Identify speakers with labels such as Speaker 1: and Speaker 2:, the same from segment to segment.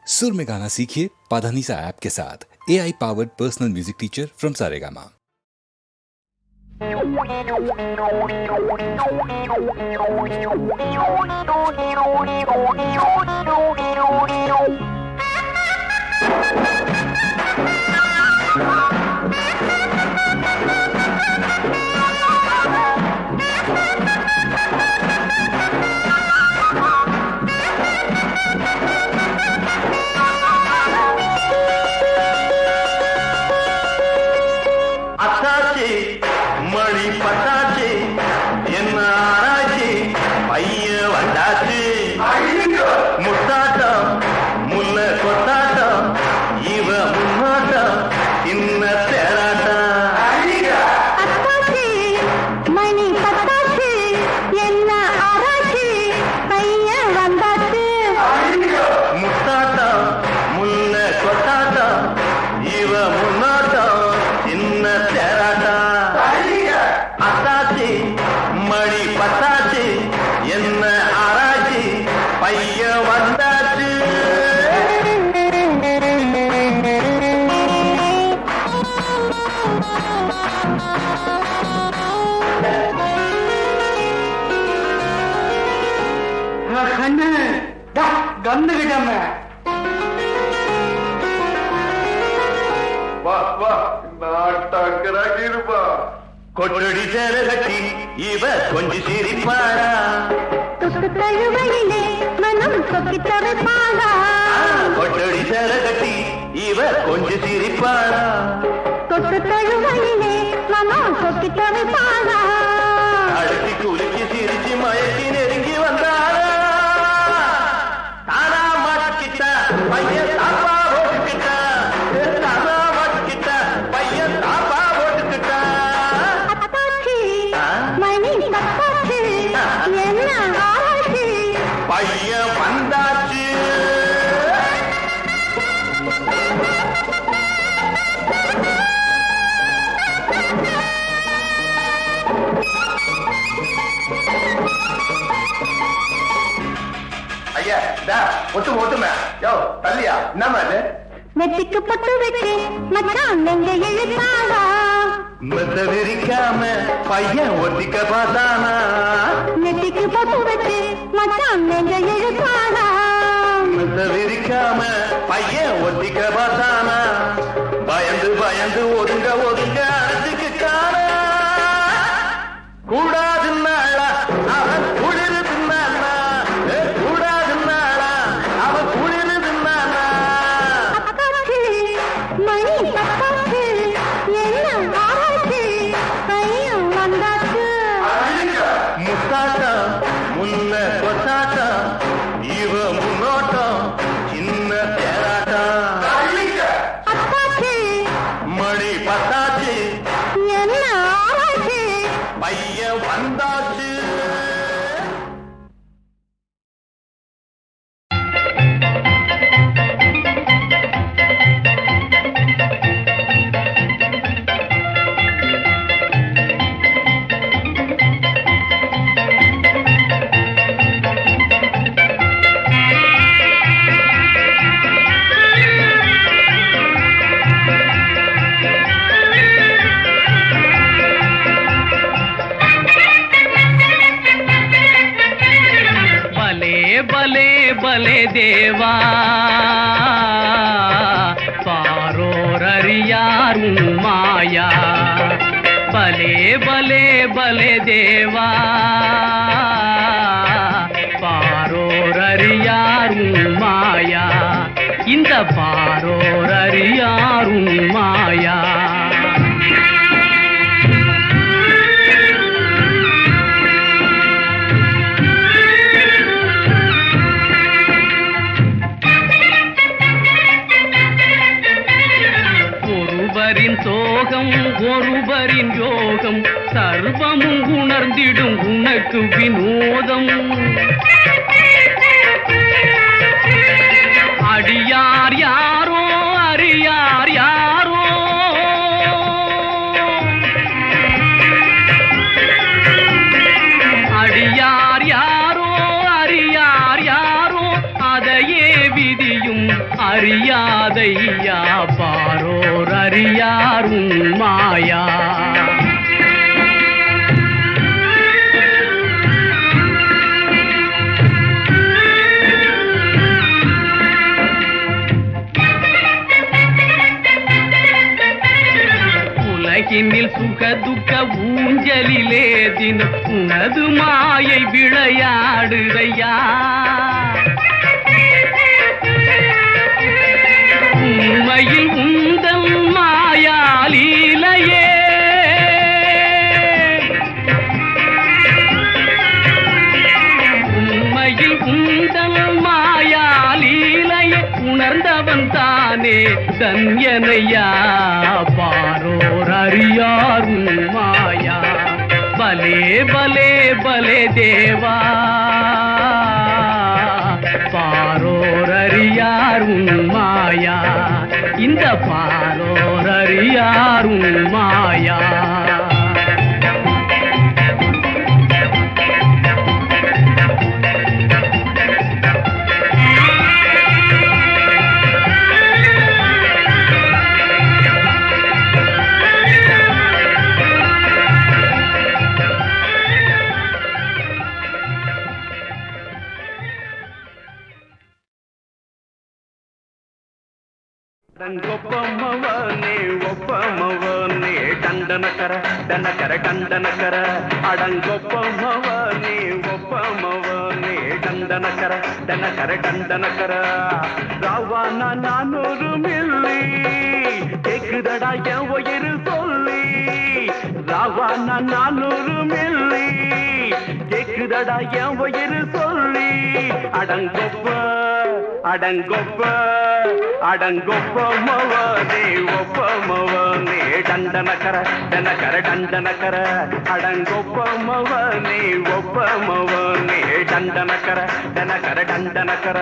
Speaker 1: सुर में गाना सीखिए पाधानीसा ऐप के साथ। AI powered personal music teacher from Saregama.
Speaker 2: மணி பட்டாச்சு என்ன ஆராய்ச்சி பைய வந்தாச்சு முத்தாட்டம் முல்ல கொத்தாட்டம் இவ முன்னாட்டம் இன்ன தேராட்டம்
Speaker 3: மணி பட்டாச்சு என்ன ஆராய்ச்சி பைய வந்தாச்சு
Speaker 2: முத்தாட்டம் முல்ல கொத்தாட்டம் இவ முன்னாட்டம் இன்ன தேராட்டம் அத்தாச்சி மணி பத்தாச்சு என்ன ஆராய்ச்சி பைய வந்தாச்சு
Speaker 4: கண்ணு கண்ணு கிட்டாம
Speaker 2: வா வா நாட்டாக்கிறாங்க இருப்பா கொட்டடி சேர கட்டி இவ கொஞ்சம் சிரிப்பாரா
Speaker 3: தொட்டு தழுவையிலே மனம் சொக்கி தவிப்பாளா
Speaker 2: கொட்டடி சேர கட்டி இவ கொஞ்சம் சிரிப்பாரா
Speaker 3: தொட்டு தழுவையிலே மனம் சொக்கி தவிப்பாளா
Speaker 2: அழுத்தி குலுக்கி சிரிச்சு மயக்கி நெருங்கி வந்தாரா தானா மாட்டிக்கிட்ட பையன் தாப்பா போட்டுக்கிட்டா தானா மாட்டிக்கிட்ட பையன் தாப்பா போட்டுக்கிட்டா
Speaker 3: மணி பட்டாச்சு என்ன ஆராய்ச்சி
Speaker 2: பையன் வந்தாச்சு ஐயா ஒட்டுமே யோ தள்ளியா என்னமா இது
Speaker 3: நெத்திக்கு பொட்டு வச்சு மச்சான் நெஞ்ச இழுத்தாளா
Speaker 2: மெத்த விரிக்காம பையன் ஒட்டிக்க பார்த்தானா
Speaker 3: நெத்திக்கு பொட்டு வச்சு மச்சான் நெஞ்ச இழுத்தாளா
Speaker 2: மெத்த விரிக்காம பையன் ஒட்டிக்க பார்த்தானா பயந்து பயந்து ஒதுங்க ஒதுங்க அழைச்சுக்கிட்டானா கூடாதுன்னாளா அவன் குளிருதுன்னாளா கூடாதுன்னாளா அவன் குளிருதுன்னாளா
Speaker 3: பட்டாச்சு மணி பட்டாச்சு என்ன ஆராய்ச்சி பையன் வந்தாச்சு
Speaker 2: முத்தாட்டம் முன்ன கொத்தாட்டம் இவ முன்னோட்டம் சின்ன தேராட்டம்
Speaker 3: பட்டாச்சு
Speaker 2: மணி பத்தாச்சு
Speaker 3: என்ன ஆராய்ச்சி
Speaker 2: பையன் வந்தாச்சு
Speaker 5: ಬಲೆ ಬಲೆ ದೇವಾ ಪಾರೋರರಿಯಾರು ಮಾಯಾ ಬಲೆ ಬಲೆ ಬಲೆ ದೇವಾ பாரோரறியாரு மாயா இந்த பாரோரறியாரு மாயா ஒருவரின் சோகம் ஒருவரின் யோகம் சர்வமும் உணர்ந்திடும் உனக்கு வினோதம் அடியார் யாரோ அறியார் யாரோ அடியார் யாரோ அறியார் யாரோ அதையே விதியும் அறியாதையா பாரோர் அறியார் உன் மாயா. உலகினில் சுகதுக்க ஊஞ்சலிலே தினம் உனது மாயை விளையாடுதையா. உண்மையில் உந்தன் மாயாலீலையே உண்மையில் உந்தன் மாயாலீலையே உணர்ந்தவன் தானே தன்யனையா பாரோர் அறியார் உன் மாயா. பலே பலே பலே தேவா பாரோர் அறியார் உன் மாயா. இந்த பாரோர் அறியார் உன் மாயா.
Speaker 6: ಒಪ್ಪಮ್ಮವನೇ ಒಪ್ಪಮ್ಮವನೇ ದಂಡನಕರ ದನಕರ ದಂಡನಕರ ಅಡಂಗೊಪ್ಪಮ್ಮವನೇ ಒಪ್ಪಮ್ಮವನೇ ದಂಡನಕರ ದನಕರ ದಂಡನಕರ. ராவான 400 மில்லி கேக்குதடா என் உயிர் சொல்லி. ராவான 400 மில்லி கேக்குதடா என் உயிர் சொல்லி. அடங்கொப்ப அடங்கொப்ப அடங்கொப்ப மவனே ஒப்ப மவனே டண்டனக்கர டனக்கர டண்டனக்கர. அடங்கொப்ப மவனே ஒப்ப மவனே டண்டனக்கர டனக்கர டண்டனக்கர.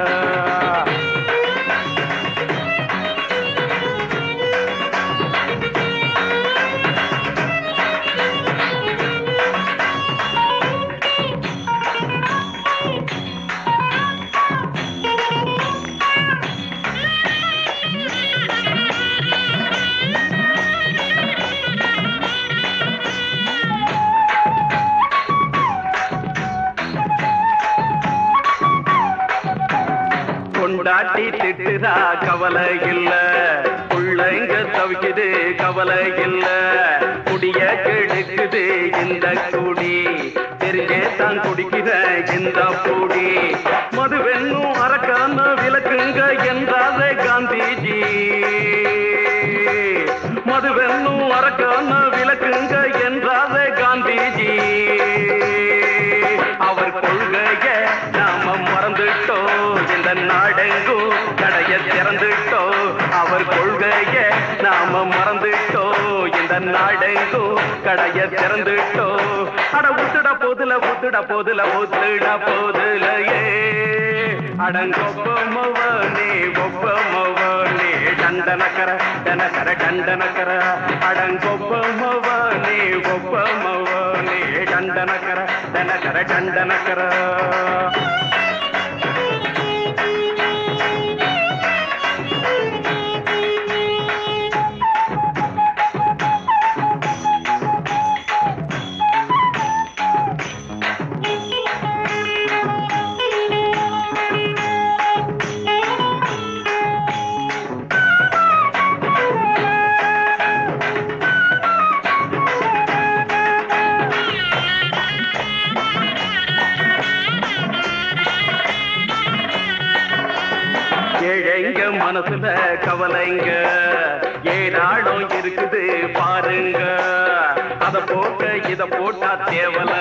Speaker 6: கொண்டாட்டி திட்டுதா கவலை இல்ல, புள்ளைங்க தவிக்குது கவலை இல்ல. குடிய கெடுக்குது இந்த குடி, தெரிஞ்சே தான் குடிக்கிற இந்த பூடி. மதுவென்னும் அரக்கான விளக்குங்க என்றாலே காந்திஜி. மதுவென்னும் அரக்கான விளக்குங்க என்றாலே காந்திஜி. அவர் கொள்கைய நாம மறந்துட்டோம், இந்த நாடெங்கும் கடைய திறந்துட்டோம். அவர் கொள்கைய நாம மறந்துட்டோம், இந்த நாடெங்கும் கடைய திறந்துட்டோம். அட உத்துட போதுல உத்துட போதுல உத்துட போதுலையே. அடங்கொப்பமவனே ஒப்பமவனே டண்டனக்கர டனக்கர டண்டனக்கர. அடங்கொப்பமவனே ஒப்பமவனே டண்டனக்கர டனக்கர டண்டனக்கர. ஏழைங்க மனசுல கவலைங்க ஏராளம் இருக்குது பாருங்க. அத போக்க இத போட்டா தேவல,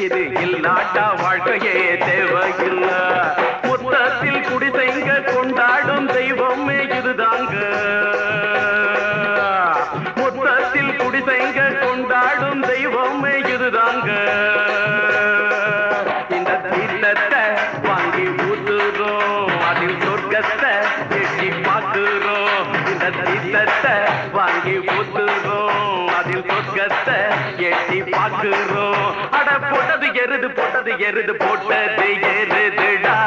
Speaker 6: இது இல்லாட்டா வாழ்க்கையே தேவையில்ல. மொத்தத்தில் குடிசைங்க கொண்டாடும் தெய்வமே இதுதாங்க. மொத்தத்தில் குடிசைங்க கொண்டாடும் தெய்வமே இதுதாங்க. இந்த தீர்த்தத்தை வாங்கி ஊத்துறோம், அதில் சொர்க்கத்தை எட்டி பார்க்கிறோம். இந்த தீர்த்தத்தை வாங்கி ஊத்துறோம், அதில் சொர்க்கத்தை எட்டி பார்க்கிறோம். அட போட்டது எருது போட்டது எருது போட்டது எருதுடா.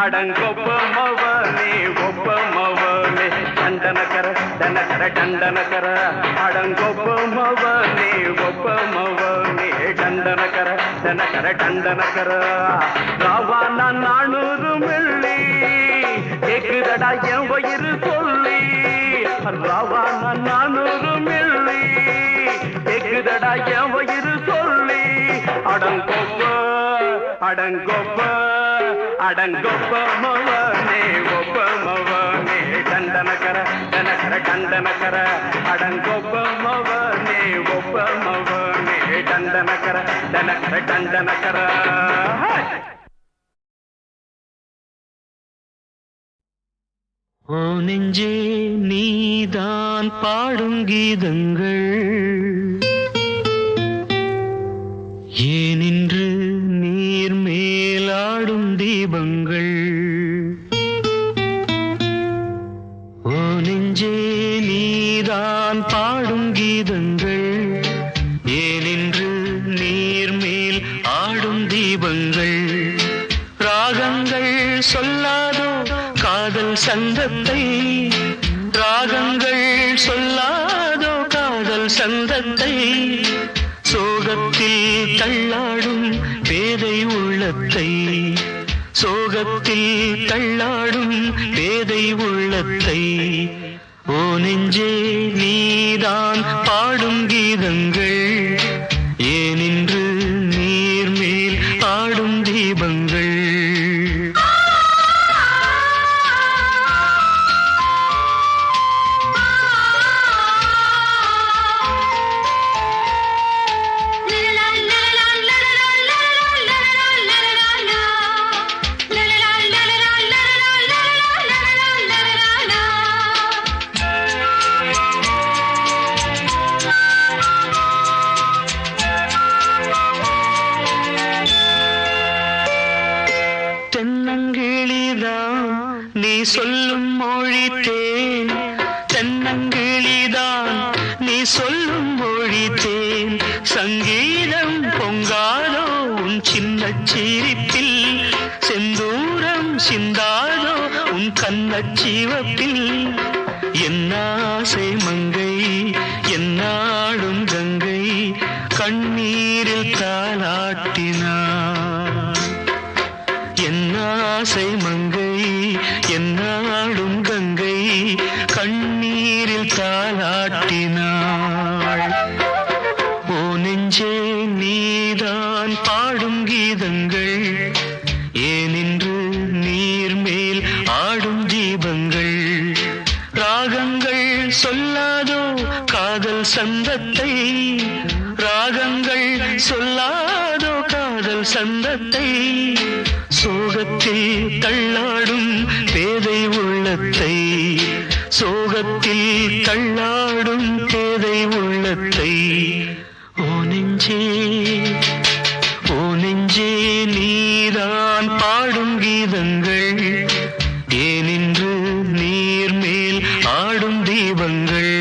Speaker 6: அடங்கொப்பமவனே டண்டனக்கர டனக்கர டண்டனக்கர அடங்கொப்பமவனே ஒப்பமவனே டண்டனக்கர டனக்கர டண்டனக்கர ராவான 400 மில்லி கேக்குதடா என் வயிறு சொல்லி ராவான 400 மில்லி கேக்குதடா என் வயிறு சொல்லி அடங்கொப்ப அடங்கொப்ப அடங்கொப்ப மவனே ஒப்பமவனே டண்டனக்கர டனக்கர டண்டனக்கர அடங்கொப்ப மவனே ஒப்பமவனே டண்டனக்கர டனக்கர டண்டனக்கர
Speaker 5: ஓ நெஞ்சே நீதான் பாடும் கீதங்கள் ஏனின்று நீர் மேலாடும் தீபங்கள் ஓ நெஞ்சே நீதான் பாடும் கீதங்கள் ஏனின்று நீர் மேல் ஆடும் தீபங்கள் ராகங்கள் சொல்லாதோ காதல் சந்தத்தை ராகங்கள் சொல்லாதோ காதல் சந்தத்தை சோகத்தில் தள்ளாடும் பேதை உள்ளத்தை சோகத்தில் தள்ளாடும் பேதை உள்ளத்தை ஓ நெஞ்சே நீதான் பாடும் கீதங்கள் ஏனின்று நீர் மேல் ஆடும் தீபங்கள் நீ சொல்லும் மொழி தேன் தென்னங்கிளிதான் நீ சொல்லும் மொழி தேன் சங்கீதம் பொங்காதோ உன் சின்ன சிரிப்பில் செந்தூரம் சிந்தாதோ உன் கண்ணச்சிவப்பில் என்னாசை மங்கை என்னாடும் கங்கை கண்ணீரில் தாலாட்டினார் என்னாசை மங்கை என்னாடும் கங்கை கண்ணீரில் தாலாட்டினாள் ஓ நெஞ்சே நீதான் பாடும் கீதங்கள் ஏனின்று நீர் மேல் ஆடும் தீபங்கள் ராகங்கள் சொல்லாதோ காதல் சந்தத்தை ராகங்கள் சொல்லாதோ காதல் சந்தத்தை சோகத்தில் தள்ளாடும் பேதை உள்ளத்தை சோகத்தில் தள்ளாடும் பேதை உள்ளத்தை ஓ நெஞ்சே நீதான் பாடும் கீதங்கள் ஏனின்று நீர் மேல் ஆடும் தீபங்கள்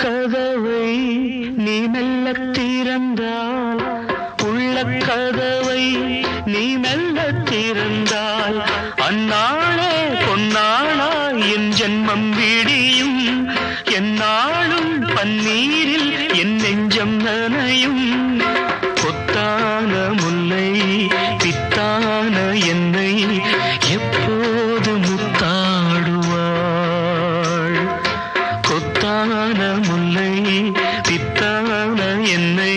Speaker 5: கதவை நீ மெல்ல திறந்தால் உள்ள கதவை நீ மெல்ல திறந்தால் அந்நாளே பொன்னாளா என் ஜென்மம் விடியும் என்னாலும் பன்னீரில் என் நெஞ்சம் நனையும் கொத்தான முல்லை பித்தான என்னை எப்போது முத்தாடுவாள் கொத்தான முல்லை பித்தான என்னை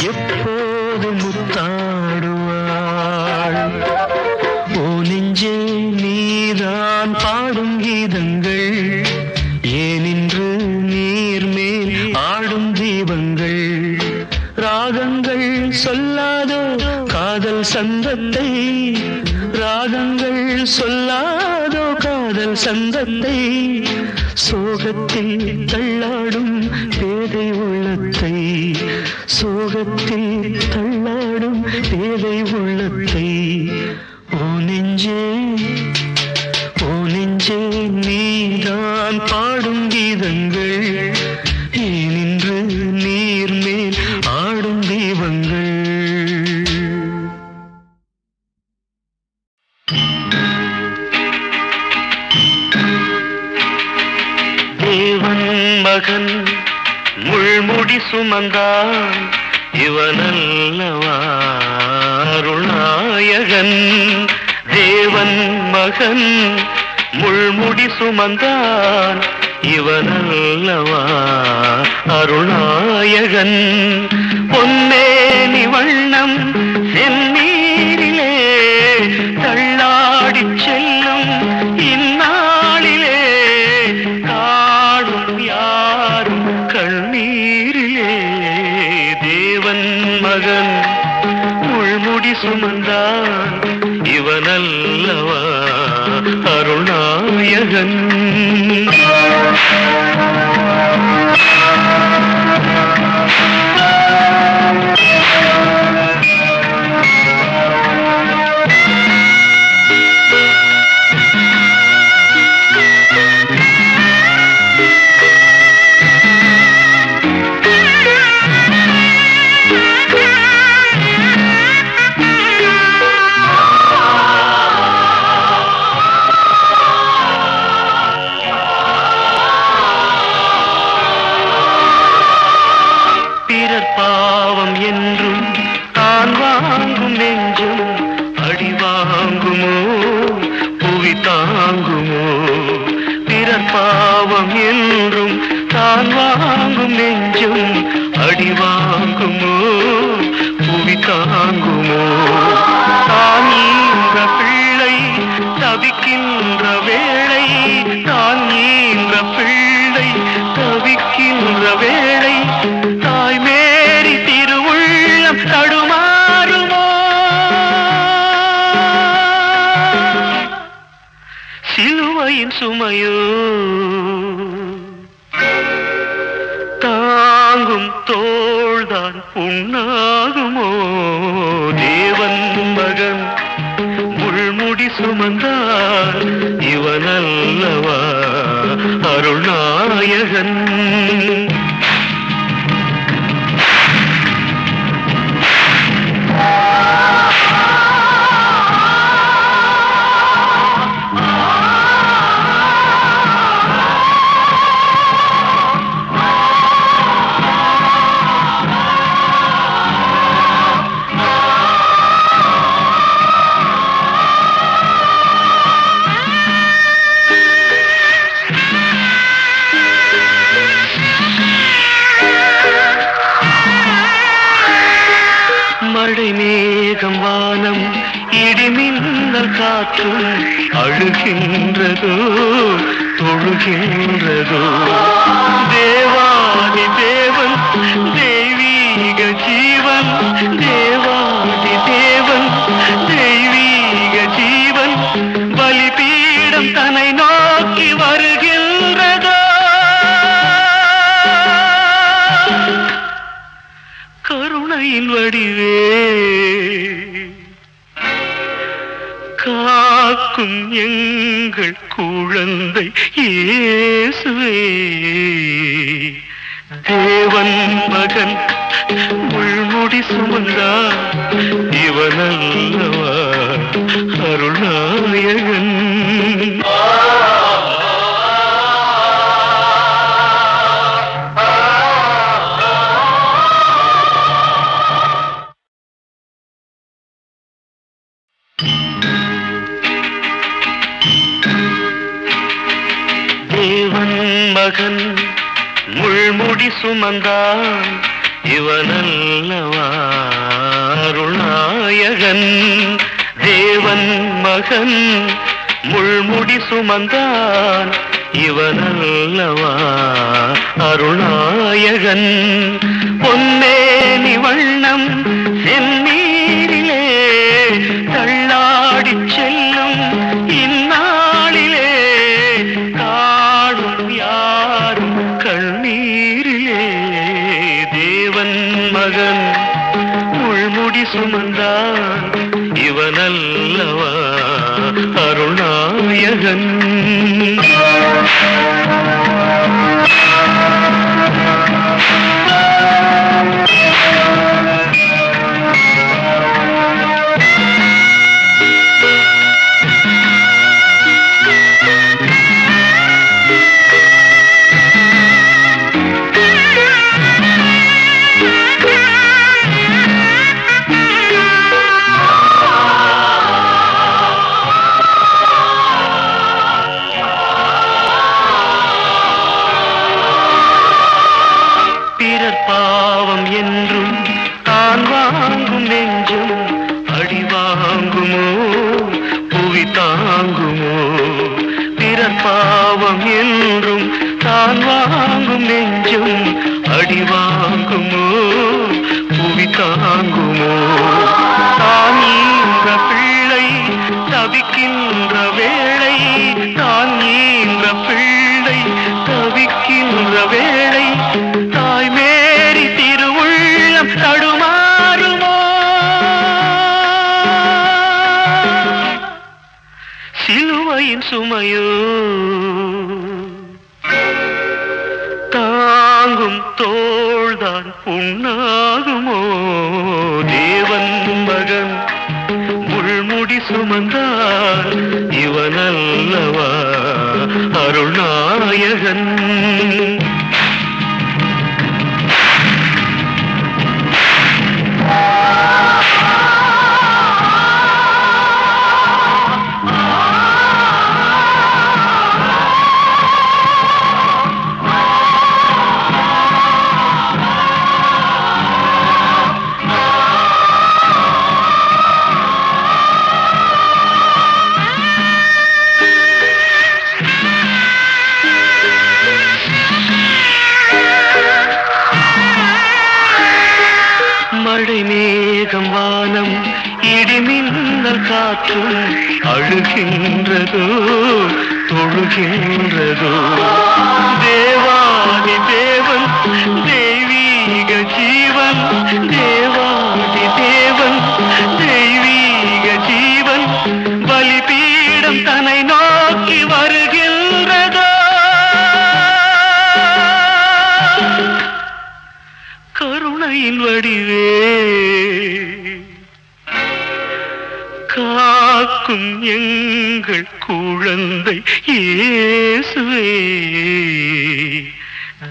Speaker 5: எப்போது முத்தாடுவாள் ஓ நெஞ்சே நீதான் பாடும் கீதங்கள் ஏனின்று நீர் மேல் ஆடும் தீபங்கள் ராகங்கள் சொல்லாதோ காதல் சந்தத்தை ராகங்கள் சொல்லாதோ காதல் சந்தத்தை சோகத்தில் தள்ளாடும் பேதை உள்ளத்தை, சோகத்தில் தள்ளாடும் பேதை உள்ளத்தை, ஓ நெஞ்சே ஓ நெஞ்சே நீதான் பாடும் கீதங்கள், ஏனின்று நீர் மேல் ஆடும் தெய்வங்கள். தேவன் மகன் முள்முடி சுமந்தான், இவனல்லவா அருள்நாயகன். தேவன் மகன் முள்முடி சுமந்தான், இவனல்லவா அருள்நாயகன். பொன்னேனி வண்ணம் செந்நீரிலே தள்ளாடிச் செல்லும் இந்நாளிலே, காணும் யாரும் கண்ணீரிலே. தேவன் மகன் முள்முடி சுமந்தான், இவனல்லவா அருள்நாயகன். பாவம் என்றும் தான் வாங்கும் நெஞ்சும் அடி வாங்குமோ புவி தாங்குமோ. பிறர் பாவம் என்றும் தான் வாங்கும் நெஞ்சும் அடி வாங்குமோ புவி தாங்குமோ. தான் ஈன்ற பிள்ளை தவிக்கின்ற வேளை, தான் ஈன்ற பிள்ளை தவிக்கின்ற வேளை, தாய் மேரி திருவுள்ளம் தடுமாறுமோ. சிலுவையின் சுமையோ தாங்கும் தோள்தான் புண்ணாகுமோ. தேவன் மகன் முள்முடி சுமந்தார், இவனல்லவா அருள்நாயகன். மழை மேகம் வானம் இடிமின்னல் காற்றும் அழுகின்றதோ தொழுகின்றதோ. தேவாதி தேவன் தெய்வீக ஜீவன், தேவாதி தேவன் தெய்வீக ஜீவன், பலிபீடம் தன்னை நோக்கி வருகின்றதோ. கருணையின் வடிவே காக்கும் எங்கள் குழந்தை இயேசுவே. தேவன் மகன் முள்முடி சுமந்தார், இவனல்லவா அருள்நாயகன். தேவன் மகன் முள்முடி சுமந்தான், இவனல்லவா அருள்நாயகன். தேவன் மகன் முள்முடி சுமந்தான், இவனல்லவா அருள்நாயகன். பொன்னேனி வண்ணம் செந்நீரிலே தள்ளாடிச் செல்லும் இந்நாளிலே, காணும் யார் சுமந்தான் இவனல்லவா அருள்நாயகன். பாவம் என்றும் தான் வாங்கும் நெஞ்சும் அடி வாங்குமோ புவி தாங்குமோ? பிறர் பாவம் என்றும் தான் வாங்கும் நெஞ்சும் அடி வாங்குமோ புவி தாங்குமோ? தான் ஈன்ற பிள்ளை தவிக்கின்ற வேளை, தான் ஈன்ற பிள்ளை தவிக்கின்ற வேளை, தாய் மேரி திருவுள்ளம் தடுமாறுமோ? சிலுவையின் சுமையோ தாங்கும் தோள்தான் புண்ணாகுமோ? தேவன் மகன் முள்முடி சுமந்தார் இவனல்லவா அருள்நாயகன். மழை மேகம் வானம் இடிமின்னல் காற்றும் அழுகின்றதோ தொழுகின்றதோ? தேவாதி தேவன் தெய்வீக ஜீவன், தேவாதி தேவன் தெய்வீக ஜீவன் பலிபீடம் தன்னை நோக்கி வருகின்றதோ? கருணையின் வடிவே காக்கும் எங்கள் குழந்தை இயேசுவே,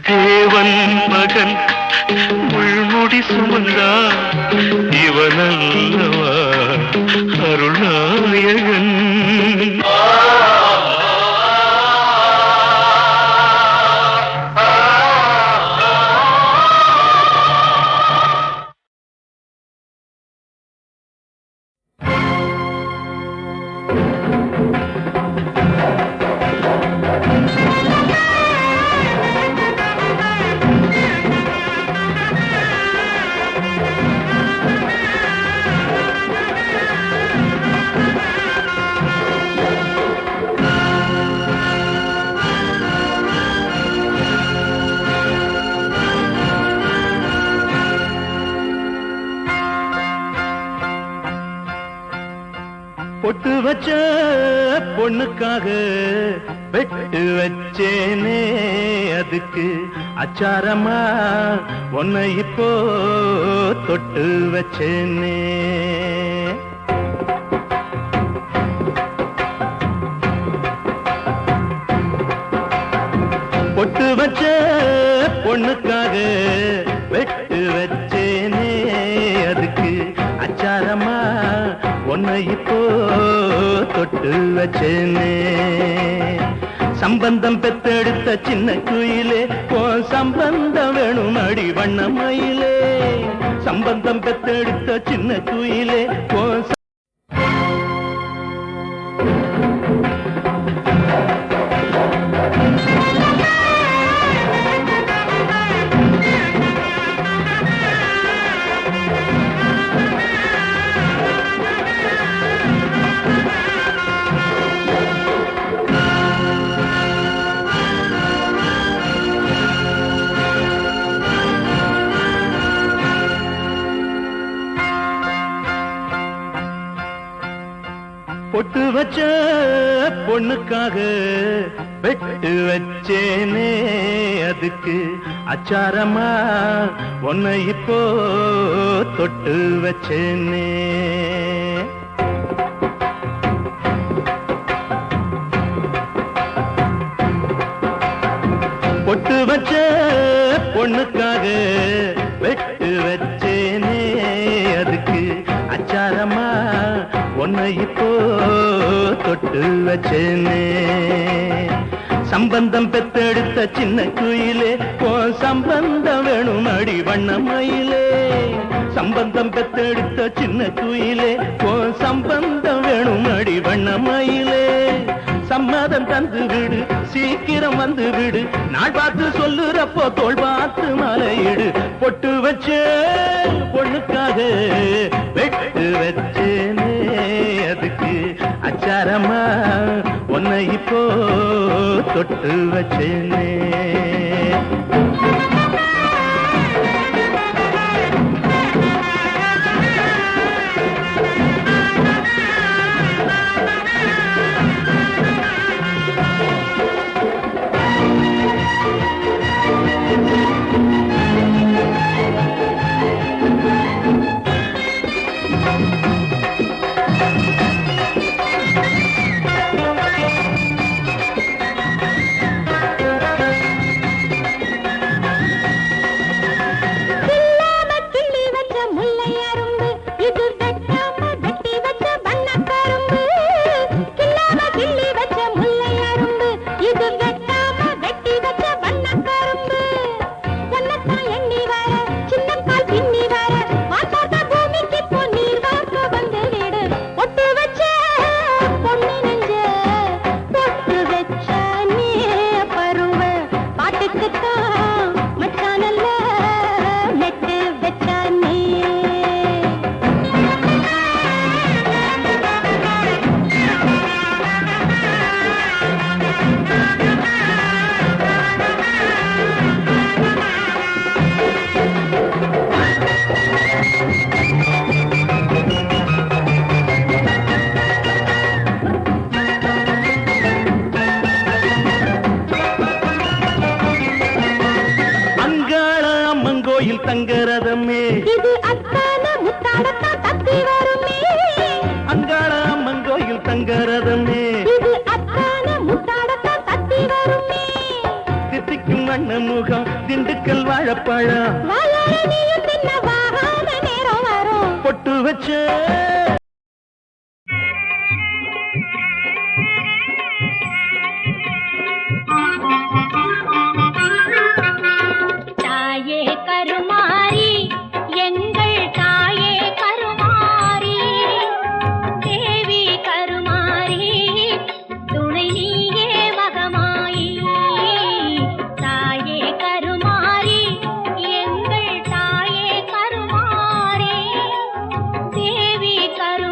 Speaker 5: தேவன் மகன் முள்முடி சுமந்தார் இவனல்லவா அருள்நாயகன்.
Speaker 6: பொட்டு வச்ச பொண்ணுக்காக வெட்டு வச்சேனே, அதுக்கு அச்சாரமா உன்னை இப்போ தொட்டு வச்சேனே. பொட்டு வச்ச பொண்ணுக்காக வெட்டு வச்சேனே, அதுக்கு அச்சாரமா உன்னை இப்போ தொட்டு வச்சேனே. சம்பந்தம் பெத்தெடுத்த சின்ன குயிலே, உன் சம்பந்தம் வேணும் அடி வண்ணமயிலே. சம்பந்தம் பெத்தெடுத்த சின்ன குயிலே, உன் வச்ச பொண்ணுக்காக வெட்டு வச்சேனே அதுக்கு அச்சாரமா உன்னை இப்போ தொட்டு வச்சேனே. பொட்டு வச்ச பொண்ணுக்காக வெட்டு வச்சேனே அதுக்கு அச்சாரமா உன்னை இப்போ தொட்டு வச்சேனே. சம்பந்தம் பெத்தெடுத்த சின்ன குயிலே போ சம்பந்தம் வேணும் அடி வண்ணமயிலே. சம்பந்தம் பெத்தெடுத்த சின்ன குயிலே போ சம்பந்தம் வேணும் அடி வண்ணமயிலே. சம்மதம் தந்து விடு சீக்கிரம் வந்து விடு நாள் பார்த்து சொல்லுறப்போ தோள் பார்த்து மலையிடு. பொட்டு வச்சே பொண்ணுக்காக வெட்டு வச்சேனே அதுக்கு அச்சாரமா உன்னை இப்போ தொட்டு வச்சேனே. தங்கரதமே
Speaker 3: இது அத்தான முத்தாடத்தா தத்தி வருமே.
Speaker 6: அங்காள அம்மன் கோயில் தங்கரதமே
Speaker 3: இது அத்தான முத்தாடத்தா தத்தி வருமே.
Speaker 6: தித்திக்கும் வண்ண முகம் திண்டுக்கல் வாழப்பழம்
Speaker 3: வாயால நீயும் தின்ன வாகாத நேரம் வரும்.
Speaker 6: பொட்டு வச்ச
Speaker 3: தாயே கருமாரி எங்கள் தாயே கருமாரி தேவி கருமாரி துணை நீயே மகமாயி. தாயே கருமாரி எங்கள் தாயே கருமாரி தேவி கரு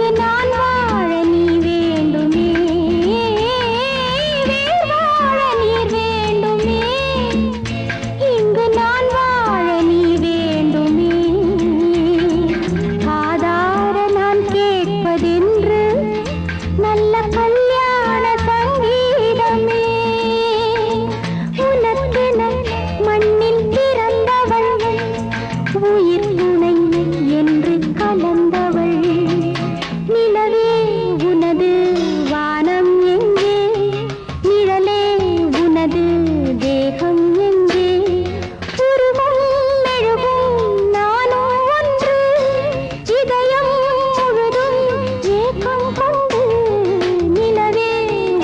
Speaker 3: இங்கு நான் வாழ நீ வேண்டுமே, வேர் வாழ நீர் வேண்டுமே, இங்கு நான் வாழ நீ வேண்டுமே. ஆதார நான் கேட்பதென்று நல்ல கல்யாண சங்கீதமே. உனக்கென மண்ணில் பிறந்தவள், உயிர் துணை என்று கலந்தவள். நிலவே உனது வானம் எங்கே, நிழலே உனது தேகம் எங்கே. உருகும் மெழுகும் நானும் ஒன்று, இதயம் முழுதும் ஏக்கம் கொண்டு. நிலவே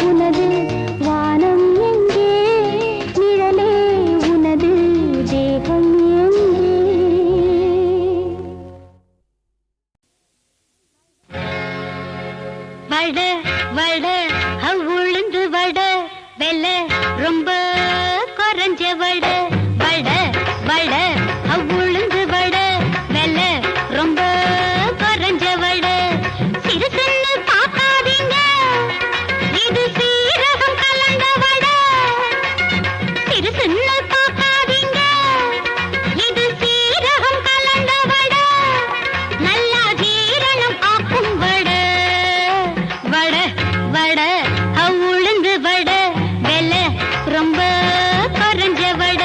Speaker 3: உனது வானம் எங்கே, நிழலே உனது தேகம் எங்கே. வட வட உளுந்து வட வெல ரொம்ப குறைஞ்ச வட. வட வட உளுந்து வட வெல ரொம்ப குறைஞ்ச வட. சிறுசுன்னு பார்க்காதீங்க, இது சீரகம் கலந்த வட. சிறுசுன்னு பார்க்காதீங்க, இது சீரகம் கலந்த வட. நல்லா ஜீரணம் ஆக்கும் வட. வட வட உளுந்து வட வெல ரொம்ப குறைஞ்ச வட.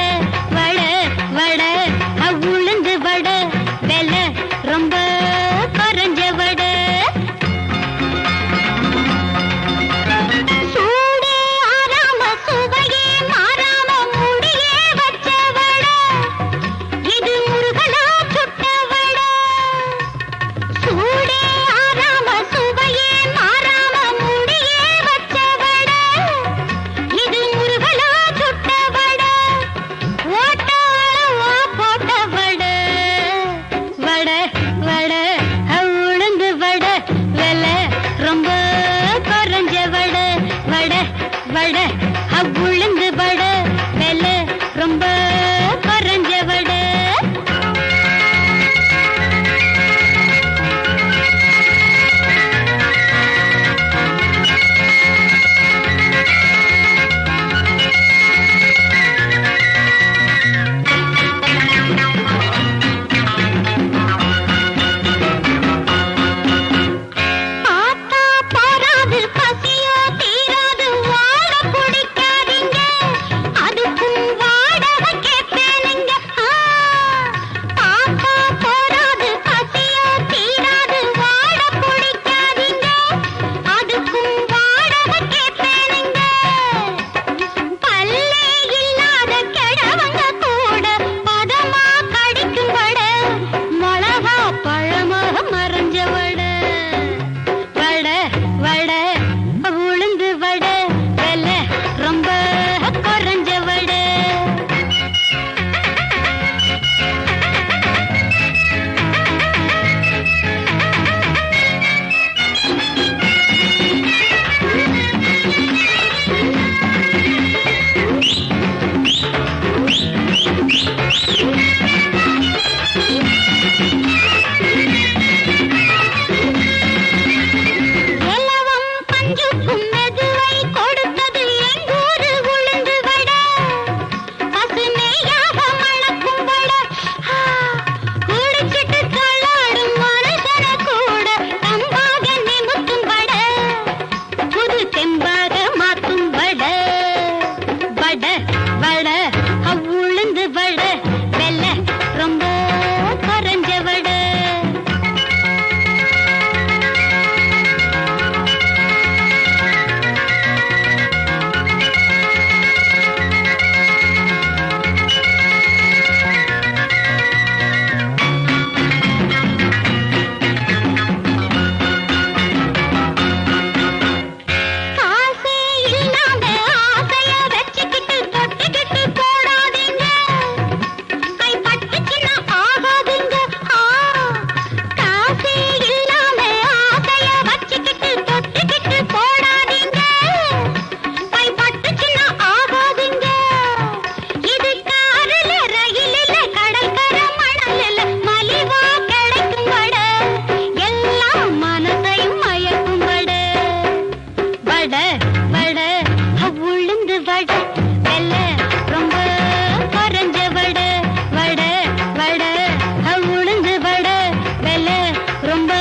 Speaker 3: வடை வடை உளுந்து வடை வெள்ளை ரொம்ப குறைஞ்ச வடை வடை வடை உளுந்து வடை வெள்ளை ரொம்ப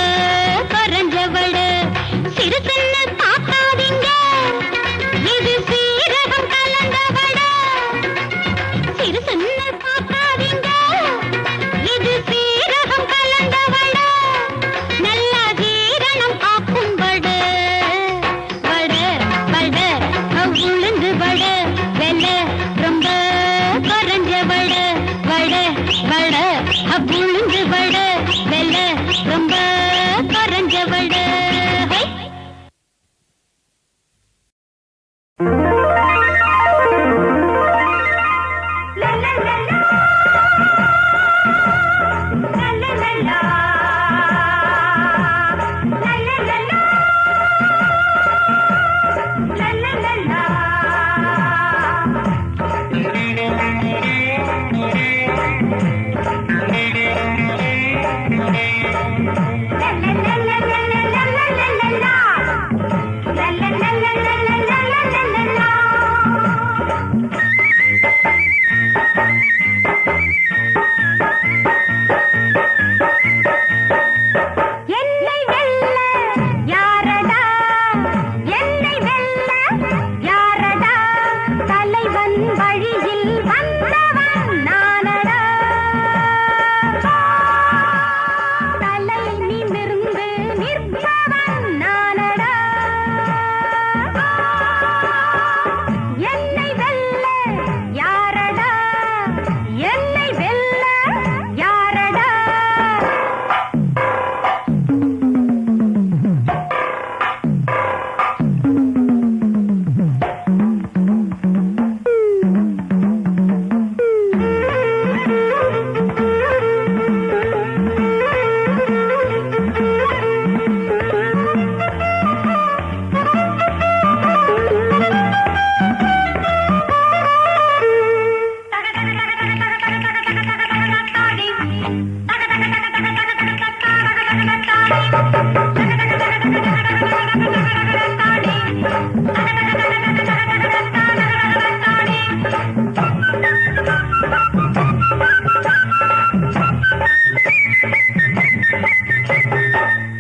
Speaker 3: குறைஞ்ச வடை சிறுசுன்னு பார்க்காதீங்க இது சீரகம் கலந்த வடை சிறுசுன்னு பார்க்காதீங்க இது சீரகம் கலந்த வடை நல்லா ஜீரணம் ஆக்கும் வடை வடை வடை உளுந்து வடை வெள்ளை ரொம்ப குறைஞ்ச வடை வடை வடை உளுந்து வடை வெள்ளை ரொம்ப குறைஞ்ச வடை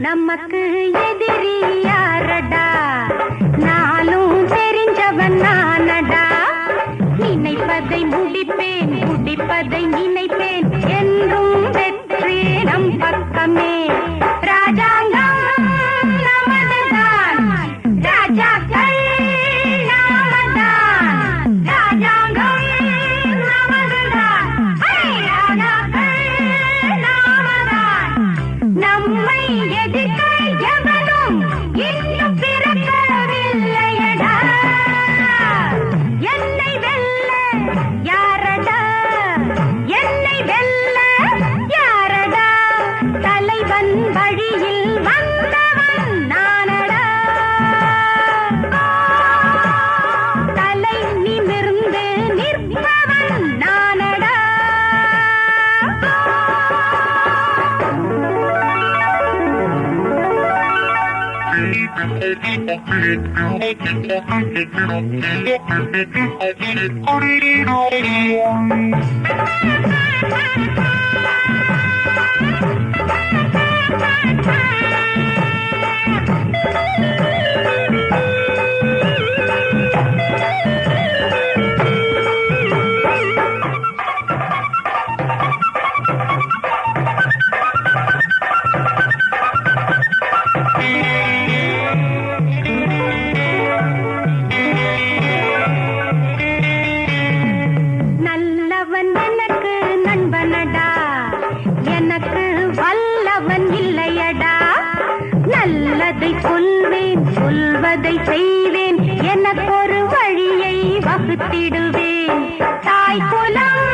Speaker 3: நமக்கு எதிரி யாரடா நானும் தெரிஞ்சவன் நானடா நினைப்பதை முடிப்பேன் முடிப்பதை நினைப்பேன் என்றும் வெற்றி நம் பக்கமே ராஜாங்கம் நமதுதான் ராஜாக்கள் நாமதான் ராஜாங்கம் நமதுதான் ராஜாக்கள் நாமதான் நம்மை எதிர்க்க எவனும் இன்னும் பிறக்கவில்லையடா என்னை வெல்ல யாரடா என்னை வெல்ல யாரடா தலைவன் வழியில் வந்தவன் நானடா தலை நிமிர்ந்து நிற்பவன் நானடா நல்லவன் எனக்கு நண்பனடா எனக்கு வல்லவன் இல்லையடா நல்லதை சொல்வேன் சொல்வதை செய்வேன் எனக்கு ஒரு வழியை வகுத்திடுவேன் தாய் குலம்